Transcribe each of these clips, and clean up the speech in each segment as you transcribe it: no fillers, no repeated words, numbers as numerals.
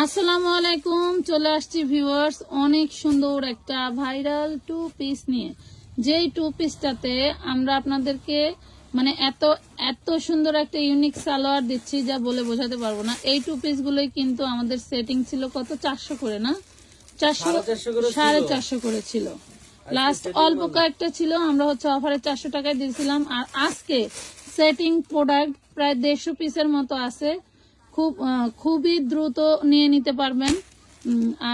আসসালামু আলাইকুম, চলে আসছি ভিউয়ার্স অনেক সুন্দর একটা ভাইরাল টু পিস নিয়ে। যেই টু পিসটাতে আমরা আপনাদেরকে মানে এত এত সুন্দর একটা ইউনিক সালোয়ার দিচ্ছি যা বলে বোঝাতে পারবো না। এই টু পিস গুলোই কিন্তু আমাদের সেটিং ছিল কত 400 করে না, 450 করে ছিল। লাস্ট অল্প কয়েকটা ছিল, আমরা হচ্ছে অফারে 400 টাকায় দিয়েছিলাম। আর আজকে সেটিং প্রোডাক্ট প্রায় 150 পিসের মতো আছে, খুবই দ্রুত নিয়ে নিতে পারবেন।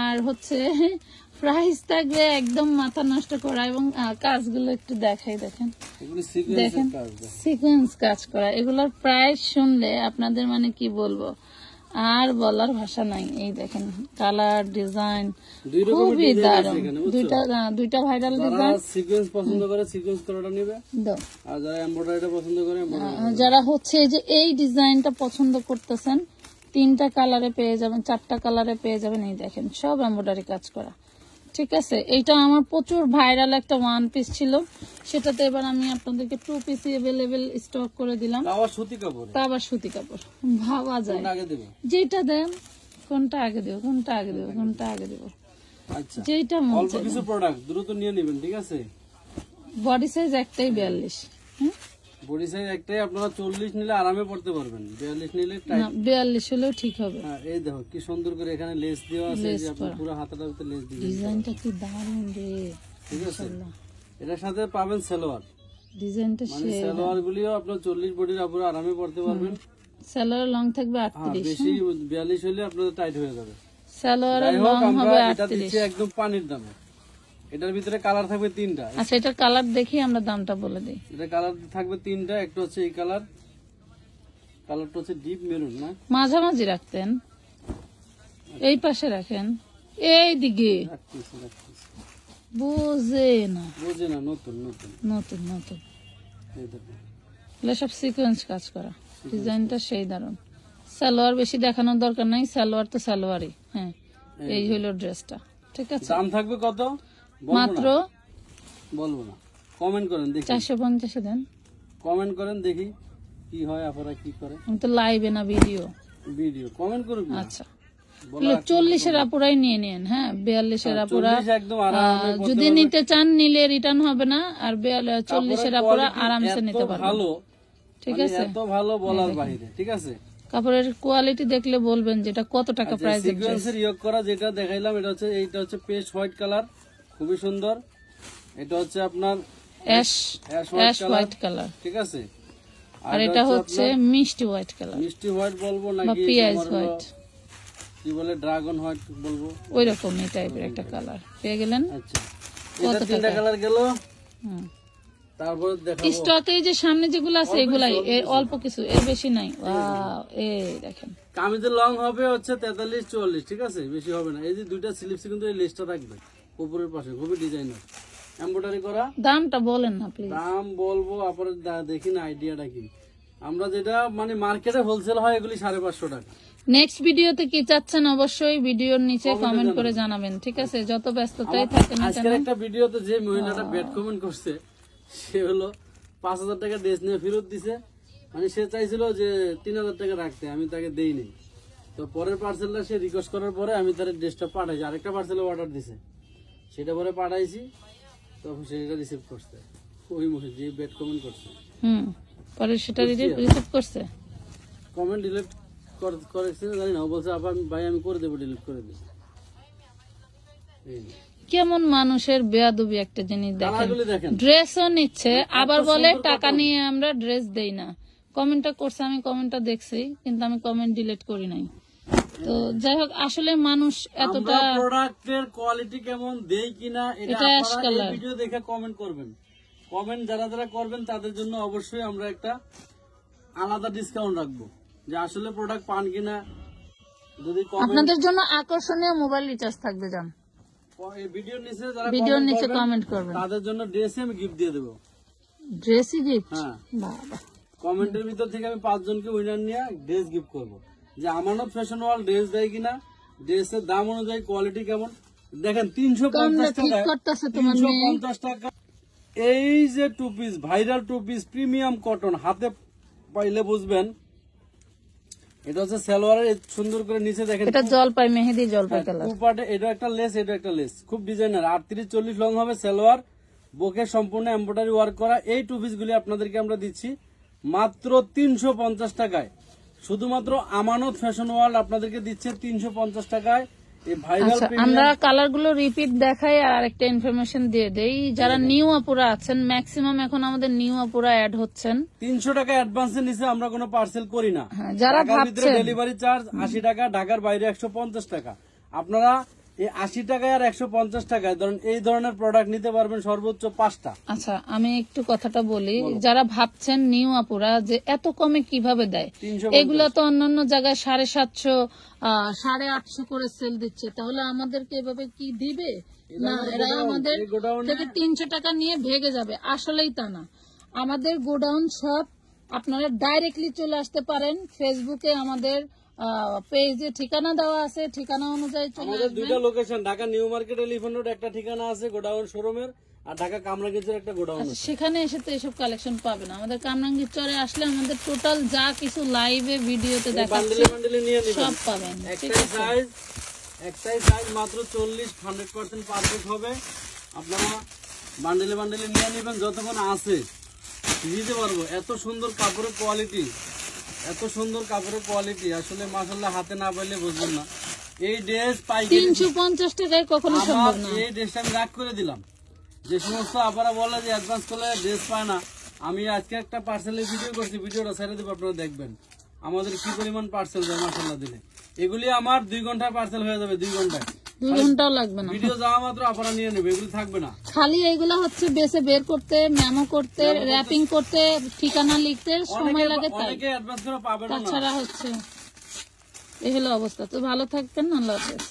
আর হচ্ছে প্রাইস থাকবে একদম মাথা নষ্ট করা, এবং কাজগুলো একটু দেখাই, দেখেন সিকোয়েন্স কাজ করা। এগুলোর প্রাইস শুনলে আপনাদের মানে কি বলবো, আর বলার ভাষা নাই। এই দেখেন কালার ডিজাইন খুবই দারুণ, দুইটা ভাইরাল ডিজাইন। সিকোয়েন্স পছন্দ করে সিকোয়েন্স করাটা নেবে, আর যারা এমব্রয়ডারিটা পছন্দ করে যারা হচ্ছে যে এই ডিজাইনটা পছন্দ করতেছেন, 3টা কালারে পেয়ে যাবেন, 4টা কালারে পেয়ে যাবেন। এই দেখেন সব এমব্রয়ডারি কাজ করা, ঠিক আছে। এইটা আমার প্রচুর ভাইরাল একটা ওয়ান পিস ছিল, সেটাতে এবার আমি আপনাদেরকে 2 পিস अवेलेबल স্টক করে দিলাম। আবার সুতি কাপড়, আবার সুতি কাপড় ভাবা যায়। যেটা দেন কোনটা আগে দেব, কোনটা আগে দেব, কোনটা আগে দেব, আচ্ছা যেটা মন অল্প কিছু প্রোডাক্ট দ্রুত নিয়ে নেবেন, ঠিক আছে। বডি সাইজ একটাই 42, বডি সাইজ একটাই, আপনারা 40 নিলে আরামে পড়তে পারবেন, 42 নিলে টাইট। 42 হলেও ঠিক হবে। হ্যাঁ, এই দেখো কি সুন্দর করে এখানে লেস দেওয়া আছে, যে আপনি পুরো হাতাটার ভিতরে লেস দিবেন। ডিজাইনটা কি দারুণ রে, ঠিক আছে। এটার সাথে পাবেন সালোয়ার, ডিজাইনটা মানে সালোয়ার গুলিও আপনারা 40 বডির উপরে আরামে পড়তে পারবেন। সালোয়ার লং থাকবে 38, বেশি 42 হলে আপনাদের টাইট হয়ে যাবে। সালোয়ারের লং হবে 38, একদম পানির দামে। এটার ভিতরে কালার থাকবে 3টা। আচ্ছা, এটার কালার দেখি আমরা দামটা বলে দিই। এটা কালার থাকবে 3টা, একটা হচ্ছে এই কালার, কালারটা হচ্ছে ডিপ মেরুন, না মাঝামাঝি রাখতেন, এই পাশে রাখেন, এই দিকে বুঝে না নতুন নতুন নতুন নতুন এগুলো সব সিকোয়েন্স কাজ করা, ডিজাইনটা সেই দারুন। সালোয়ার বেশি দেখানোর দরকার নাই, সালোয়ার তো সালোয়ারই। হ্যাঁ, এই হইলো ড্রেসটা, ঠিক আছে। দাম থাকবে কত মাত্র বলবো না, কমেন্ট করেন দেখি। 450 দেন, কমেন্ট করেন দেখি কি হয়, আপনারা কি করে। আমি তো লাইভে না ভিডিও কমেন্ট করুন। আচ্ছা, 40-এর আপুরাই নিয়ে নেন। হ্যাঁ, 42-এর আপুরা যদি নিতে চান নিলে রিটার্ন হবে না, আর 40-এর আপুরা আরামসে নিতে পারবেন, ঠিক আছে। এত ভালো বলার বাইরে, ঠিক আছে। কাপড়ের কোয়ালিটি দেখলে বলবেন যেটা কত টাকা প্রাইস। সিকোয়েন্সের ইয়োগ করা যেটা দেখাইলাম, এইটা হচ্ছে পেস্ট হোয়াইট কালার, খুবই সুন্দর। এটা হচ্ছে আপনার অ্যাশ হোয়াইট কালার, ঠিক আছে। আর এটা হচ্ছে মিষ্টি হোয়াইট কালার, মিষ্টি হোয়াইট বলবো নাকি পিয়াজ হোয়াইট, কি বলে ড্রাগন হোয়াইট বলবো, ওই রকম এই টাইপের একটা কালার পেয়ে গেলেন। আচ্ছা, এটা 3টা কালার গেল। তারপর দেখাবো স্টকে যে সামনে যেগুলো আছে এগুলাই, এর অল্প কিছু, এর বেশি নাই। ওয়াও, এই দেখেন কামিজের লং হবে হচ্ছে 43-44, ঠিক আছে, বেশি হবে না। এই যে 2টা স্লিপস কিন্তু এই লেসটা থাকবে উপরের পাশে, খুবই ডিজাইনার এমব্রয়ডারি করা। দামটা বলেন না প্লিজ। দাম বলবো আপনারা দেখি না আইডিয়াটা কি। আমরা যেটা মানে মার্কেটে হোলসেল হয় এগুলি 550 টাকা। নেক্সট ভিডিওতে কি চাচ্ছেন অবশ্যই ভিডিওর নিচে কমেন্ট করে জানাবেন, ঠিক আছে। যত ব্যস্ততাই থাকে না আজকের একটা ভিডিওতে যে মহিলাটা ব্যাড কমেন্ট করছে, সে হলো 5000 টাকা ড্রেস নিয়ে ফেরত দিছে। মানে সে চাইছিল যে 3000 টাকা রাখতে, আমি তাকে দেইনি। তো পরের পার্সেলটা সে রিকোয়েস্ট করার পরে আমি তার ড্রেসটা পাঠাইছি, আরেকটা পার্সেলে অর্ডার দিছে, সেটা পরে পাঠাইছি, তখন সেটা রিসিভ করছে ওই মহিলা যে ব্যাড কমেন্ট করছে। পরে সেটা রিসিভ করছে, কমেন্ট ডিলিট করেছে জানি না, বলছে আবার ভাই আমি করে দেবো, ডিলিট করে দেবো। কেমন মানুষের বেয়াদবি একটা জিনিস দেখেন, ড্রেসও নিচ্ছে আবার বলে টাকা নিয়ে আমরা ড্রেস দেই না। কমেন্টটা করছে, আমি কমেন্টটা দেখছি, কিন্তু আমি কমেন্ট ডিলিট করি নাই। তো যাই হোক, আসলে মানুষ এতটা প্রোডাক্টের কোয়ালিটি কেমন দেই কিনা এটা আপনারা এই ভিডিও দেখে কমেন্ট করবেন। কমেন্ট যারা যারা করবেন তাদের জন্য অবশ্যই আমরা একটা আলাদা ডিসকাউন্ট রাখবো, যে আসলে প্রোডাক্ট পান কিনা। যদি আপনাদের জন্য আকর্ষণীয় মোবাইল রিচার্জ থাকবে, জান ভিডিওর নিচে কমেন্ট করবেন, তাদের জন্য ড্রেস আমি গিফট দিয়ে দেবো। ড্রেসই গিফট? হ্যাঁ, কমেন্টের ভিতর থেকে আমি 5 জনকে উইনার নিয়ে ড্রেস গিফট করবো, যে আমানত ফ্যাশন ওয়ার্ল্ড ড্রেস দেয় কিনা, ড্রেসের দাম অনুযায়ী কোয়ালিটি কেমন। দেখেন 350 টাকা এই যে 2 piece viral 2 piece premium cotton, হাতে পাইলে বুঝবেন এটা হচ্ছে সালোয়ারের সুন্দর করে নিচে দেখেন এটা জলপাই মেহেদি জলপাই কালার। টু পার্টে, এটা একটা লেস, এটা একটা লেস, খুব ডিজাইনার। 38-40 লং হবে সালোয়ার, বুকে সম্পূর্ণ এমব্রয়ডারি ওয়ার্ক করা। এই টু পিস গুলি আপনাদেরকে আমরা দিচ্ছি মাত্র 350 টাকায়। শুধুমাত্র আমানত ফ্যাশন ওয়ার্ল্ড আপনাদেরকে দিচ্ছে 350 টাকায় এই ভাইরাল। আমরা কালার গুলো রিপিট দেখাই আর আরেকটা ইনফরমেশন দিয়ে দেই, যারা নিউ আপুরা আছেন, ম্যাক্সিমাম এখন আমাদের নিউ আপুরা অ্যাড হচ্ছেন। 300 টাকা অ্যাডভান্সের নিচে আমরা কোনো পার্সেল করি না। যারা ভাবছেন ডেলিভারি চার্জ 80 টাকা, ঢাকার বাইরে 150 টাকা। আপনারা এই 80 টাকায় আর 150 টাকায় ধরেন এই ধরনের প্রোডাক্ট নিতে পারবেন সর্বোচ্চ 5টা। আচ্ছা, আমি একটু কথাটা বলি, যারা ভাবছেন নিউ আপুরা যে এত কমে কিভাবে দেয়, এগুলো তো অন্যান্য জায়গায় 750, 850 করে সেল দিচ্ছে, তাহলে আমাদেরকে এভাবে কি দিবে? না, এরা আমাদের থেকে 300 টাকা নিয়ে ভেগে যাবে। আসলেই তা না, আমাদের গোডাউন সব আপনারা ডাইরেক্টলি চলে আসতে পারেন। ফেসবুকে আমাদের পেজে ঠিকানা দেওয়া আছে, ঠিকানা অনুযায়ী চলে আমাদের দুইটা location, Dhaka new market elephant road একটা ঠিকানা আছে গোডাউন শোরুমের, আর ঢাকা কামরাঙ্গীরচর একটা গোডাউন আছে। সেখানে এসে তো এসব কালেকশন পাবেন। আমাদের কামরাঙ্গীরচরে আসলে আমাদের টোটাল যা কিছু লাইভে ভিডিওতে দেখাচ্ছি সব পাবেন। একটাই সাইজ মাত্র 40, 100% পারফেক্ট হবে। আপনারা বান্ডেলে বান্ডেলে নিয়ে নেবেন, যতক্ষণ আছে দিতে পারবো। এত সুন্দর কাপড়ের কোয়ালিটি, এত সুন্দর কাপড়ের কোয়ালিটি, আসলে মাশাআল্লাহ হাতে না পাইলে বুঝবেন না। এই ড্রেস পাইকারি 350 টাকায় কখনো সম্ভব না। এই ড্রেসটা আমি রাগ করে দিলাম। যে সমস্ত আপনারা বলে যে অ্যাডভান্স করলে ড্রেস পায় না, আমি আজকে একটা পার্সেলের ভিডিও করছি, ভিডিওটা ছেড়ে দেবো, আপনারা দেখবেন আমাদের কি পরিমাণ পার্সেল যায় মাশাআল্লাহ দিলে। এগুলি আমার 2 ঘন্টায় পার্সেল হয়ে যাবে, 2 ঘন্টায়, 2 ঘন্টাও লাগবে না। ভিডিও যাওয়া মাত্র আপনারা নিয়ে নেবে, এগুলি থাকবে না। খালি এগুলা হচ্ছে বেসে বের করতে, মেমো করতে, র‍্যাপিং করতে, ঠিকানা লিখতে সময় লাগে, তাই অনেকে অ্যাডভান্স করে পাবে না। তাছাড়া হচ্ছে এই হলো অবস্থা। তো ভালো থাকবেন, আল্লাহ হাফেজ।